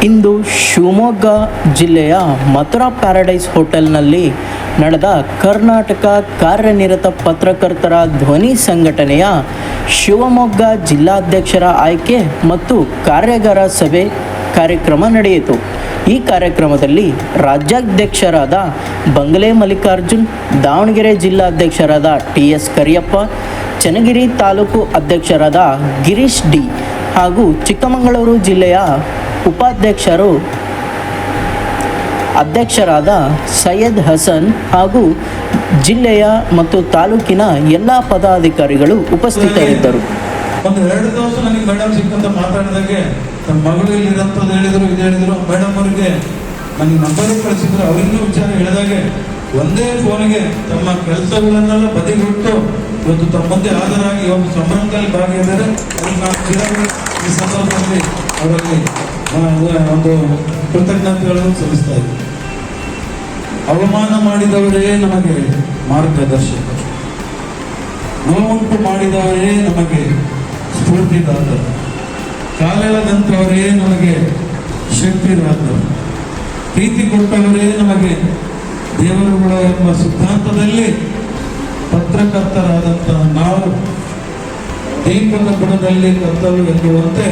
ಇಂದು ಶಿವಮೊಗ್ಗ ಜಿಲ್ಲೆಯ ಮಥುರಾ ಪ್ಯಾರಡೈಸ್ ಹೋಟೆಲ್ನಲ್ಲಿ ನಡೆದ ಕರ್ನಾಟಕ ಕಾರ್ಯನಿರತ ಪತ್ರಕರ್ತರ ಧ್ವನಿ ಸಂಘಟನೆಯ ಶಿವಮೊಗ್ಗ ಜಿಲ್ಲಾಧ್ಯಕ್ಷರ ಆಯ್ಕೆ ಮತ್ತು ಕಾರ್ಯಾಗಾರ ಸಭೆ ಕಾರ್ಯಕ್ರಮ ನಡೆಯಿತು. ಈ ಕಾರ್ಯಕ್ರಮದಲ್ಲಿ ರಾಜ್ಯಾಧ್ಯಕ್ಷರಾದ ಬಂಗಲೆ ಮಲ್ಲಿಕಾರ್ಜುನ್, ದಾವಣಗೆರೆ ಜಿಲ್ಲಾಧ್ಯಕ್ಷರಾದ TS ಕರಿಯಪ್ಪ, ಚನ್ನಗಿರಿ ತಾಲೂಕು ಅಧ್ಯಕ್ಷರಾದ ಗಿರೀಶ್ ಡಿ ಹಾಗೂ ಚಿಕ್ಕಮಗಳೂರು ಜಿಲ್ಲೆಯ ಅಧ್ಯಕ್ಷರಾದ ಸೈಯದ್ ಹಸನ್ ಹಾಗೂ ಜಿಲ್ಲೆಯ ಮತ್ತು ತಾಲೂಕಿನ ಎಲ್ಲ ಪದಾಧಿಕಾರಿಗಳು ಉಪಸ್ಥಿತರಿದ್ದರು. ಒಂದು 2 ದಿವಸ ನನಗೆ ಮೇಡಮ್ ಸಿಕ್ಕಂತ ಮಾತಾಡಿದಾಗೆ ನಮ್ಮ ಮಗಳು ಇಲ್ಲಿರೋಂಥದ್ದು ಹೇಳಿದ್ರು, ಇದು ಹೇಳಿದ್ರು. ಮೇಡಮ್ ಅವರಿಗೆ ನನಗೆ ನಂಬರು ಕಳಿಸಿದ್ರು. ಅವರಿನ್ನೂ ವಿಚಾರ ಹೇಳಿದಾಗೆ ಒಂದೇ ಫೋನಿಗೆ ತಮ್ಮ ಕೆಲಸಗಳನ್ನೆಲ್ಲ ಬದಿಗಿಟ್ಟು ಇವತ್ತು ತಮ್ಮಂತೆ ಹಾಜರಾಗಿ ಒಂದು ಸಂಭ್ರಮದಲ್ಲಿ ಭಾಗಿಯಾದರೆ ಈ ಸಂದರ್ಭದಲ್ಲಿ ಅವರಲ್ಲಿ ಒಂದು ಕೃತಜ್ಞತೆಗಳನ್ನು ಸಲ್ಲಿಸ್ತಾ ಇದ್ದೀವಿ. ಅವಮಾನ ಮಾಡಿದವರೇ ನಮಗೆ ಮಾರ್ಗದರ್ಶಕರು, ನೋವುಂಟು ಮಾಡಿದವರೇ ನಮಗೆ ಸ್ಫೂರ್ತಿದಾತರು, ಕಾಲೆಳೆದಂಥವರೇ ನಮಗೆ ಶಕ್ತಿದಾತರು, ಪ್ರೀತಿ ಕೊಟ್ಟವರೇ ನಮಗೆ ದೇವರುಗಳು ಎಂಬ ಸಿದ್ಧಾಂತದಲ್ಲಿ ಪತ್ರಕರ್ತರಾದಂತಹ ನಾವು ದೀಪದ ಬುಡದಲ್ಲಿ ಕತ್ತಲು ಎನ್ನುವಂತೆ